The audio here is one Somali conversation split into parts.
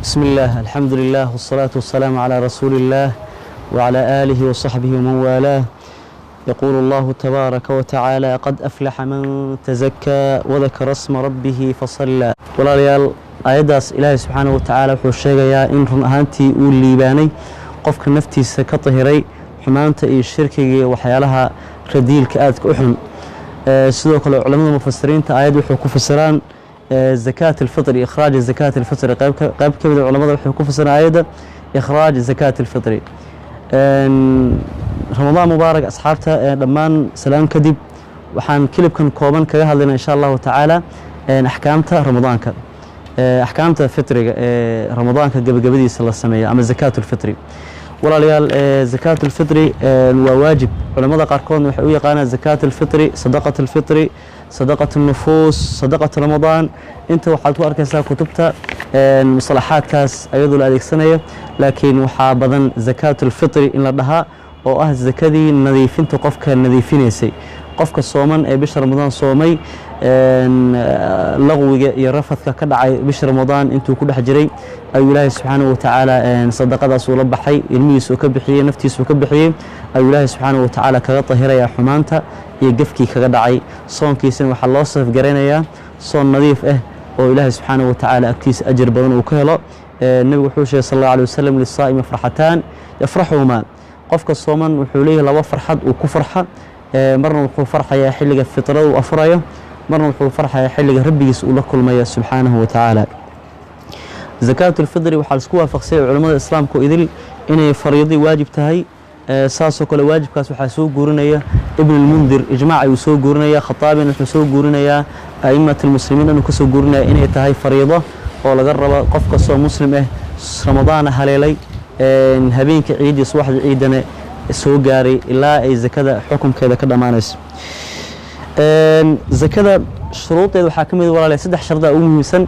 بسم الله الحمد لله والصلاة والسلام على رسول الله وعلى آله وصحبه ومن والاه. يقول الله تبارك وتعالى قد أفلح من تزكى وذكر اسم ربه فصلى. walaalyaal aayadaas ilaahay subxaanahu watacaala wuxuu sheegayaa in run ahaantii uu liibaanay qofka naftiisa ka tahiray xumaanta iyo shirkiga iyo waxyaalaha radiilka aadka u xun. sidoo kale culamada mufasiriinta aayad wuxuu ku fasiraan زكاة الفطر إخراج زكاة الفطر قيب كبير علماء وحكوا في سنة آية إخراج زكاة الفطر. رمضان مبارك أصحابته لما سلام كذب وحان كلب كان كوبان كجاه لنا إن شاء الله تعالى أحكامته رمضان أحكامته فطر رمضان قبل صلى الله عليه وسلم أما زكاة الفطر ولا ليال زكاة الفطر وواجب علماء قاركون وحوي قانا زكاة الفطر صدقة الفطر صدقة النفوس صدقة رمضان انت waxaad ku arkaysaa kutubta mustalaxaad kaas ayadu la adeegsanaya laakiin waxa badan zakatul fitr in la dhaha oo ah zakadii nadiifinta qofka nadiifinaysay qofka sooman ee bisha ramadaan soomay laqwiga iyo rafadka ka dhacay bisha ramadaan intuu ku dhex jiray ayuu ilaahay subxaanahu watacaala sadaqadaas uu la baxay ilmihiisa uu ka bixiyay naftiisa uu ka bixiyay ayuu ilaahay subxaanahu watacaala kaga tahiraya xumaanta iyo gafkii kaga dhacay soonkiisana waxaa loo safgaraynayaa soon nadiif ah oo ilaahay subxaanahu watacaala agtiisa ajir badan uu ka helo. nabigu wuxuu sheegay sallallahu alayhi wasallam lisaa'imi farxataan yafraxuhuma qofka sooman wuxuu leeyahay laba farxad uu ku farxa marna wuxuu farxayaa xilliga fitrada uu afurayo marna wuxuu farxayaa xilliga rabbigiisa uu la kulmayo subxaanahu watacaala. zakaatul fitri waxaa isku waafaqsay culimada islaamku idil inay fariidi waajib tahay saasoo kale waajibkaas waxaa soo guurinaya ibn al-mundir ijmaac ayuu soo guurinaya khataabin wuxuu soo guurinayaa a'immat al-muslimiin inuu ka soo guurinaya inay tahay fariido oo laga rabo qof kastoo muslim ah ramadaan haleelay habeenka ciidii subaxda ciidana soo gaaray ilaa ay zakada xukunkeeda ka dhamaanayso. zakada shuruudeeda waxaa ka mid walaalahay saddex shardi ugu muhiimsan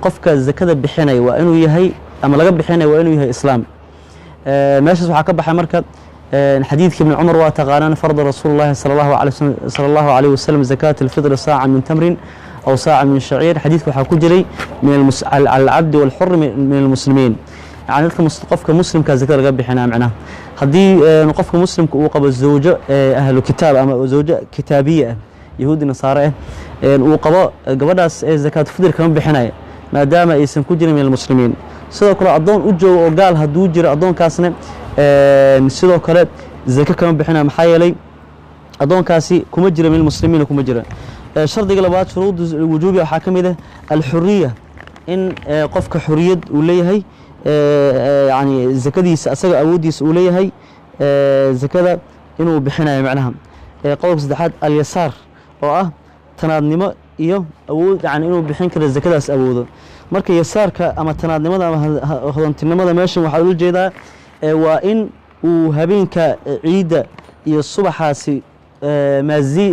qofka zakada bixinay waa inuu yahay ama laga bixinay waa inuu yahay islaam. meeshaas waxaa ka baxay marka xadiidkii ibn cumar waa taqaanaan farda rasuulullaahi sallallahu alayhi wasallam zakaat al-fitr saaca min tamrin aw saaca min shaciir xadiidka waxaa ku jiray min al-abd wal-hurr min al-muslimiin يعني qofka muslimka zakada laga bixinaa macnaha hadii qofka muslimka uu qabo zawjo ahlu kitaab ama zawjo kitaabiya yahuudi nasaara uu qabo gabadhaas zakat fitr kama bixinaya maadaama aysan ku jirin min muslimiin. sidoo kale adoon u joogo oo gaal haduu jiro adoonkaasna sidoo kale zakat kama bixinaa maxaa yeelay adoonkaasi kuma jiro min muslimiin kuma jiro. shardiga labaad shuruud wujuubi waxa kamid ah al-hurriya in qofka hurriyad uu leeyahay يعني زكديس أسرع أوديس أوليه زكدا إنه بحنا معناها قول صدحات اليسار أو تنادنما إياه أود يعني إنه بحين كذا زكدا أوده مركز يسار كأما تنادنما ده هذا تنادنما ده ماشي وحلول جدا وإن وهبين كعيد الصبح حاسي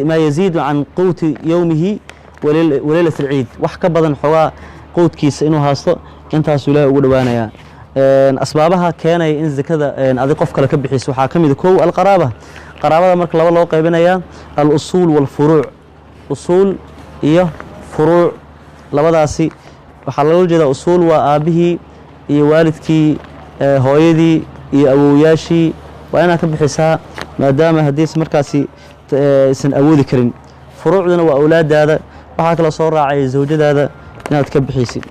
ما يزيد عن قوت يومه وليلة العيد وحكى بدن حوا قوت كيس إنه هاصل intaas ilaahay ugu dhawaanaya. asbaabaha keenay in zakada adi qof kale ka bixiso waxa kamid koow qaraabada marka laba loo qaybinaya al-usul wal furu' usul iyo furu' labadaasi waxa loo jeedaa usul waa aabihii iyo waalidkii hooyadii iyo awooyaashii waa inaad ka bixisaa maadaama hadii markaasi isan awoodi karin. furuucduna waa awlaadaada waxa kala soo raacay zawjadaada inaad ka bixisid.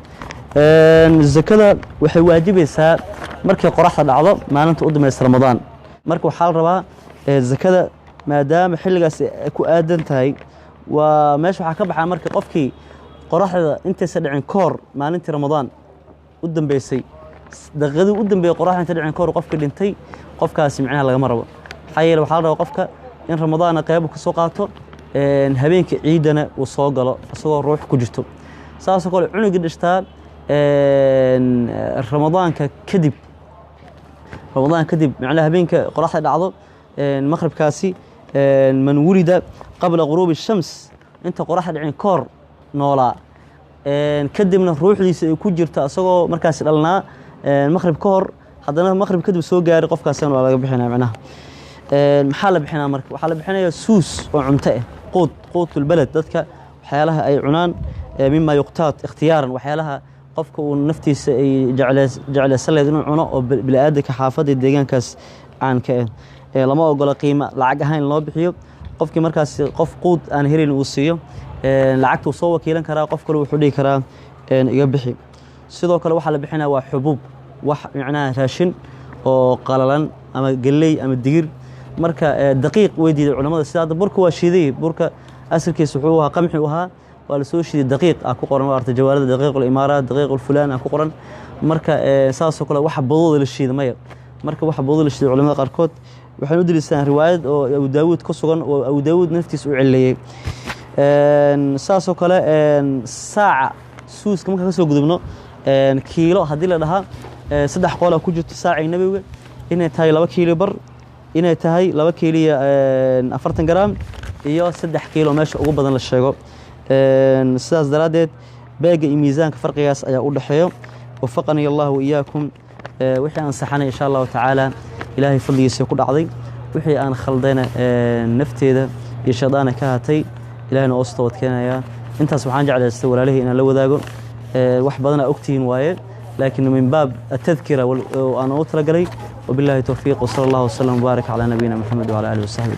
zakada waxay waajibaysaa markii qoraxda dhacdo maalinta u dambaysa ramadaan marka waxa la rabaa zakada maadaama xilligaas ku aadan tahay waa meesha waxa ka baxaa markii qofkii qoraxda intaysa dhicin koor maalintii ramadaan u dambaysay daqiiqadii u dambeeyay qoraxda inta dhicin koor qofkii dhintay qofkaasi macnaha laga marabo xayeel waxa la rabaa qofka in ramadaan qayb ka soo qaato habeenkii ciidana uu soo galo asagoo ruux ku jirto saas oo kale cunuga dhishtaa رمضان كدب معناها بينك قراحة العضو المغرب كاسي من ولد قبل غروب الشمس انت قراحة العين كور نولا كدب من الروح اللي كجر تأسوه مركز لنا المغرب كور حضرنا المغرب كدب سوق جاري قف كاسين ولا بحنا معناها محل بحنا مركب وحل بحنا سوس وعنتئه قوت البلد ذاتك حيالها أي عنان مما يقتات اختيارا وحيالها qofka uu naftiisa ay jeclaysan lahayd inuu cuno oo bini'aadamka xaafadda deegaankaas aan ka lama ogola qiimo lacag ahaan loo bixiyo qofkii markaas qof quud aan helin uu siiyo lacagta uu soo wakiilan karaa qof kale wuxuu dhihi karaa iga bixi sidoo kale waxa la bixinaa waa xubuub wax macnaha raashin oo qalalan ama galey ama digir marka daqiiq weydiiday culimada sida burka waa shiiday burka asalkiisa wuxuu ahaa qamxi u ahaa waa la soo shiiday daqiiq ku qoran waa artay jawaarada daqiiqul imaaraat daqiiqul fulaan ku qoran marka saasoo kale waxa badooda la shiiday maya marka waxa badooda la shiiday culimada qaarkood waxaan u dilisaan riwaayad oo Abu Daawud ku sugan oo Abu Daawud naftiisa u cileeyay saasoo kale saaca suuska marka ka soo gudubno kiilo hadii la dhahaa saddex qool ku jirto saacay nabiga inay tahay 2 kiilo bar inay tahay 2 kiilo 40 gram iyo 3 kiilo meesha ugu badan la sheego sidaas daraadeed beega iyo miisaanka farqigaas ayaa u dhaxeeyo wafaqani Allah wa iyaakum wixii aan saxanay insha Allah ta'ala ilaahay fadligiisa ku dhacday wixii aan khaldayna nafteeda iyo shaydaana ka hatay ilaahna oo soo wadkeenaya intaas waxaan jeclaystay walaalahay inaan la wadaago wax badan ogtiin waaye لكن من باب التذكرة وأنا أطلق لي وبالله توفيق وصلى الله وسلم وبارك على نبينا محمد وعلى آله وصحبه